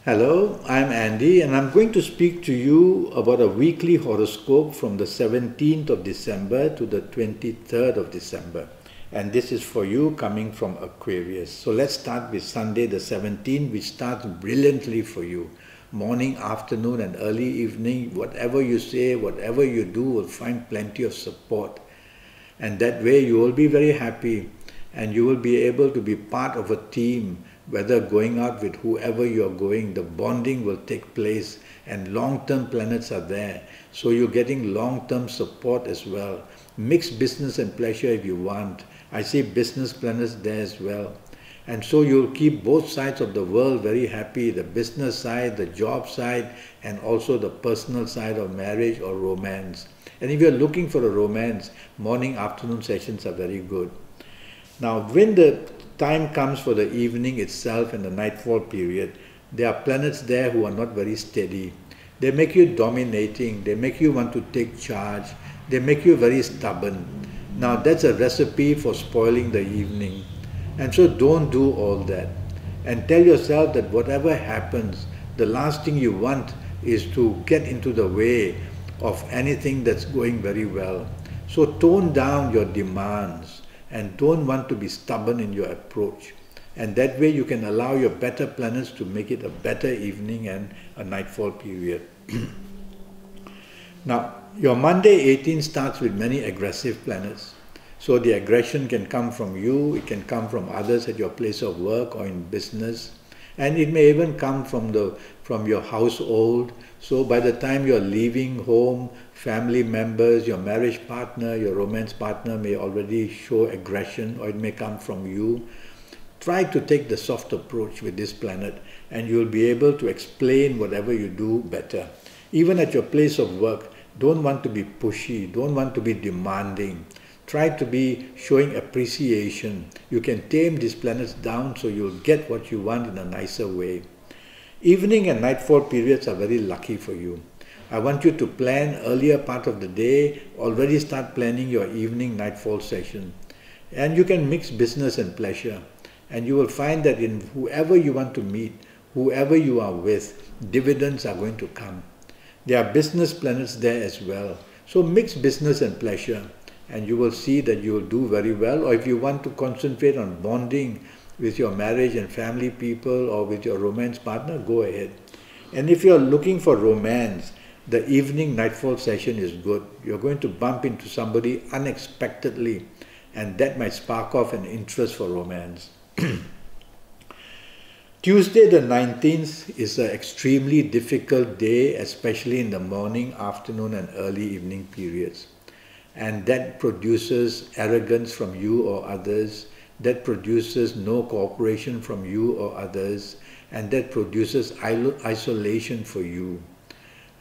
Hello, I'm Andy and I'm going to speak to you about a weekly horoscope from the 17th of December to the 23rd of December. And this is for you coming from Aquarius. So let's start with Sunday the 17th, which starts brilliantly for you. Morning, afternoon and early evening, whatever you say, whatever you do will find plenty of support. And that way you will be very happy and you will be able to be part of a team. Whether going out with whoever you're going, the bonding will take place and long-term planets are there. So you're getting long-term support as well. Mix business and pleasure if you want. I see business planets there as well. And so you'll keep both sides of the world very happy, the business side, the job side, and also the personal side of marriage or romance. And if you're looking for a romance, morning, afternoon sessions are very good. Now, when the time comes for the evening itself and the nightfall period, there are planets there who are not very steady. They make you dominating, they make you want to take charge, they make you very stubborn. Now, that's a recipe for spoiling the evening. And so don't do all that. And tell yourself that whatever happens, the last thing you want is to get into the way of anything that's going very well. So tone down your demands and don't want to be stubborn in your approach. And that way you can allow your better planets to make it a better evening and a nightfall period. Now, your Monday 18 starts with many aggressive planets. So the aggression can come from you, it can come from others at your place of work or in business. And it may even come from your household. So by the time you're leaving home, family members, your marriage partner, your romance partner may already show aggression, or it may come from you. Try to take the soft approach with this planet and you'll be able to explain whatever you do better. Even at your place of work, don't want to be pushy, don't want to be demanding. Try to be showing appreciation. You can tame these planets down so you'll get what you want in a nicer way. Evening and nightfall periods are very lucky for you. I want you to plan earlier part of the day, already start planning your evening nightfall session. And you can mix business and pleasure. And you will find that in whoever you want to meet, whoever you are with, dividends are going to come. There are business planets there as well. So mix business and pleasure. And you will see that you will do very well. Or if you want to concentrate on bonding with your marriage and family people or with your romance partner, go ahead. And if you're looking for romance, the evening nightfall session is good. You're going to bump into somebody unexpectedly and that might spark off an interest for romance. Tuesday the 19th is an extremely difficult day, especially in the morning, afternoon and early evening periods. And that produces arrogance from you or others, that produces no cooperation from you or others, and that produces isolation for you.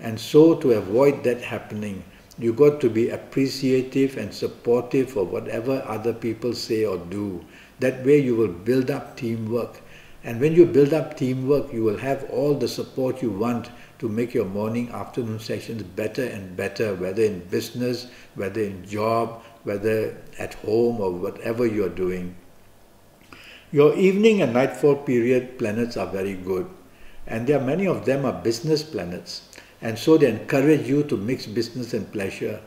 And so to avoid that happening, you got to be appreciative and supportive of whatever other people say or do. That way you will build up teamwork. And when you build up teamwork, you will have all the support you want to make your morning, afternoon sessions better and better, whether in business, whether in job, whether at home or whatever you're doing. Your evening and nightfall period planets are very good. And there are many of them are business planets. And so they encourage you to mix business and pleasure.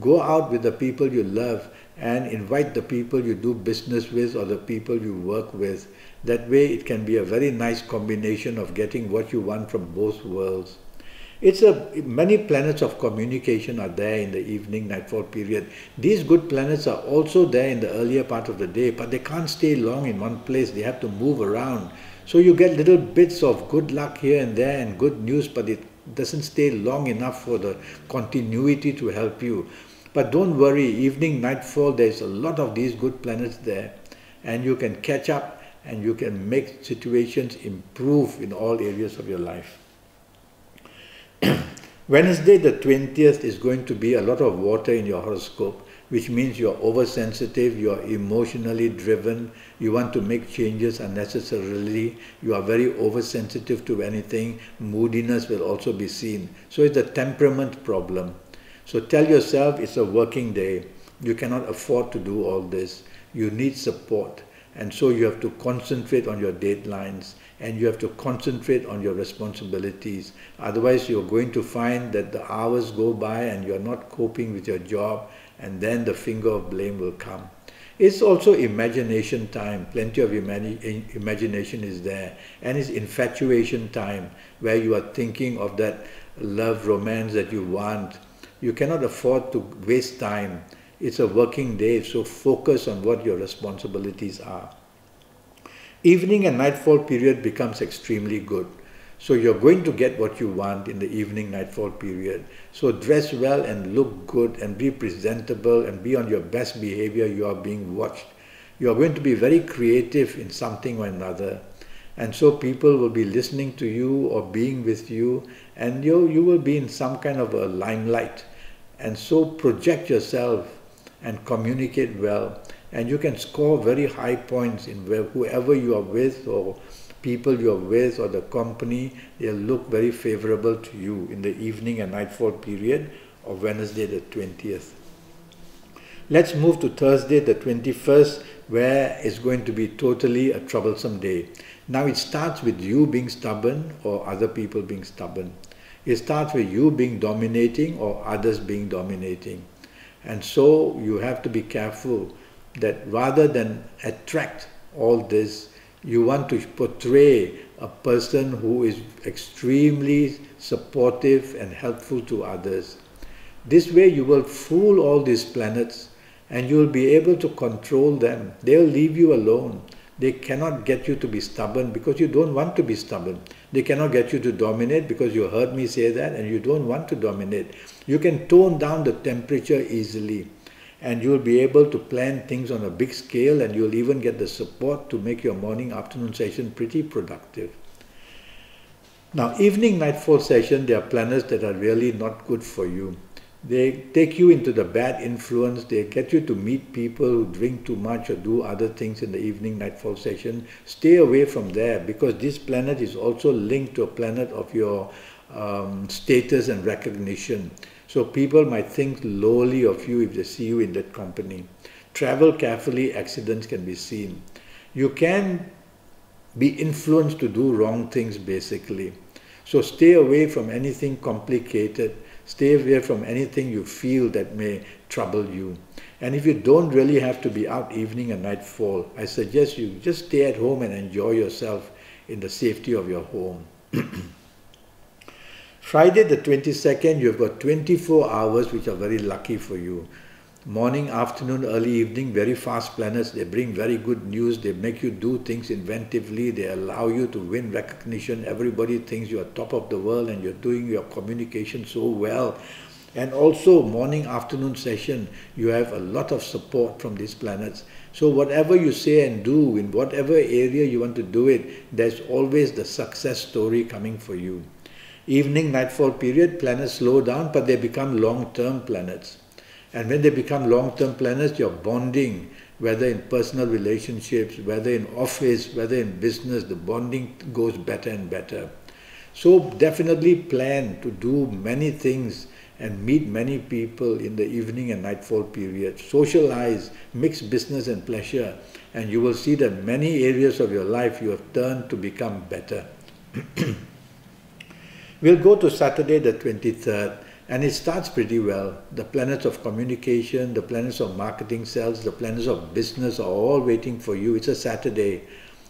Go out with the people you love and invite the people you do business with or the people you work with. That way it can be a very nice combination of getting what you want from both worlds. Many planets of communication are there in the evening nightfall period. These good planets are also there in the earlier part of the day, but they can't stay long in one place. They have to move around. So you get little bits of good luck here and there and good news, but it doesn't stay long enough for the continuity to help you. But don't worry, evening, nightfall, there's a lot of these good planets there and you can catch up and you can make situations improve in all areas of your life. Wednesday the 20th is going to be a lot of water in your horoscope, which means you're oversensitive, you're emotionally driven, you want to make changes unnecessarily, you are very oversensitive to anything, moodiness will also be seen. So it's a temperament problem. So tell yourself it's a working day, you cannot afford to do all this, you need support. And so you have to concentrate on your deadlines. and you have to concentrate on your responsibilities. Otherwise, you're going to find that the hours go by and you're not coping with your job, and then the finger of blame will come. It's also imagination time. Plenty of imagination is there. And it's infatuation time, where you are thinking of that love, romance that you want. You cannot afford to waste time. It's a working day, so focus on what your responsibilities are. Evening and nightfall period becomes extremely good. So you're going to get what you want in the evening nightfall period. So dress well and look good and be presentable and be on your best behavior. You are being watched. You are going to be very creative in something or another. And so people will be listening to you or being with you, and you will be in some kind of a limelight. And so project yourself and communicate well. And you can score very high points in whoever you are with, or people you are with, or the company. They'll look very favorable to you in the evening and nightfall period of Wednesday the 20th. Let's move to Thursday the 21st, where it's going to be totally a troublesome day. Now it starts with you being stubborn or other people being stubborn. It starts with you being dominating or others being dominating. And so you have to be careful that rather than attract all this, you want to portray a person who is extremely supportive and helpful to others. This way you will fool all these planets and you will be able to control them. They will leave you alone. They cannot get you to be stubborn because you don't want to be stubborn. They cannot get you to dominate because you heard me say that and you don't want to dominate. You can tone down the temperature easily, and you'll be able to plan things on a big scale, and you'll even get the support to make your morning afternoon session pretty productive. Now, evening nightfall session, there are planets that are really not good for you. They take you into the bad influence. They get you to meet people who drink too much or do other things in the evening nightfall session. Stay away from there, because this planet is also linked to a planet of your status and recognition. So people might think lowly of you if they see you in that company. Travel carefully, accidents can be seen. You can be influenced to do wrong things basically. So stay away from anything complicated. Stay away from anything you feel that may trouble you. And if you don't really have to be out evening and nightfall, I suggest you just stay at home and enjoy yourself in the safety of your home. Friday the 22nd, you've got 24 hours which are very lucky for you. Morning, afternoon, early evening, very fast planets. They bring very good news. They make you do things inventively. They allow you to win recognition. Everybody thinks you're top of the world and you're doing your communication so well. And also morning, afternoon session, you have a lot of support from these planets. So whatever you say and do, in whatever area you want to do it, there's always the success story coming for you. Evening, nightfall period, planets slow down, but they become long-term planets. And when they become long-term planets, your bonding, whether in personal relationships, whether in office, whether in business, the bonding goes better and better. So definitely plan to do many things and meet many people in the evening and nightfall period. Socialize, mix business and pleasure, and you will see that many areas of your life you have turned to become better. We'll go to Saturday the 23rd. And it starts pretty well. The planets of communication, the planets of marketing sales, the planets of business are all waiting for you. It's a Saturday.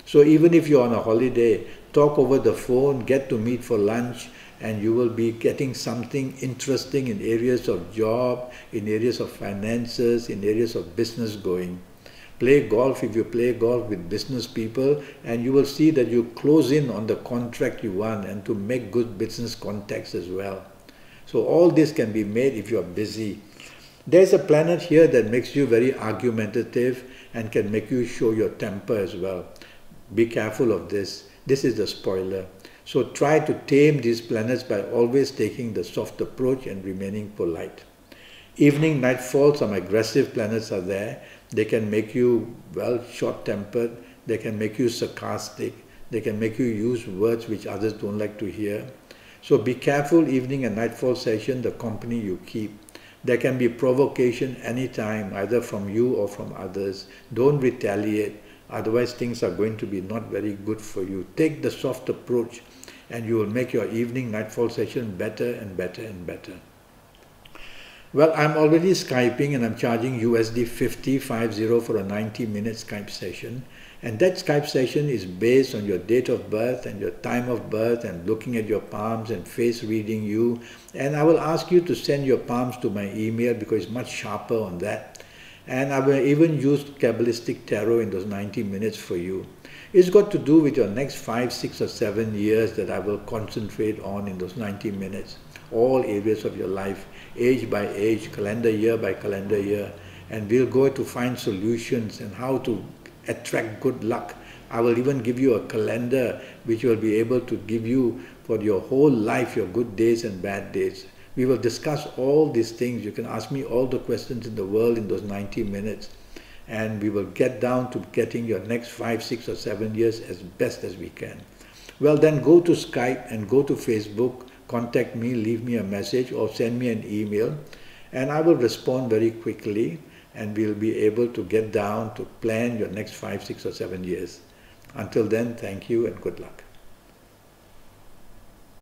So even if you're on a holiday, talk over the phone, get to meet for lunch, and you will be getting something interesting in areas of job, in areas of finances, in areas of business going. Play golf if you play golf with business people, and you will see that you close in on the contract you want and to make good business contacts as well. So all this can be made if you are busy. There's a planet here that makes you very argumentative and can make you show your temper as well. Be careful of this. This is the spoiler. So try to tame these planets by always taking the soft approach and remaining polite. Evening, nightfall, some aggressive planets are there. They can make you, well, short-tempered. They can make you sarcastic. They can make you use words which others don't like to hear. So be careful evening and nightfall session, the company you keep. There can be provocation anytime, either from you or from others. Don't retaliate. Otherwise, things are going to be not very good for you. Take the soft approach and you will make your evening nightfall session better and better and better. Well, I'm already Skyping and I'm charging USD 50 for a 90-minute Skype session. And that Skype session is based on your date of birth and your time of birth and looking at your palms and face reading you. And I will ask you to send your palms to my email because it's much sharper on that. And I will even use Kabbalistic Tarot in those 90 minutes for you. It's got to do with your next 5, 6 or 7 years that I will concentrate on in those 90 minutes. All areas of your life, age by age, calendar year by calendar year. And we'll go to find solutions and how to attract good luck. I will even give you a calendar which will be able to give you for your whole life, your good days and bad days. We will discuss all these things. You can ask me all the questions in the world in those 90 minutes. And we will get down to getting your next 5, 6 or 7 years as best as we can. Well, then go to Skype and go to Facebook, contact me, leave me a message or send me an email. And I will respond very quickly and we'll be able to get down to plan your next 5, 6 or 7 years. Until then, thank you and good luck.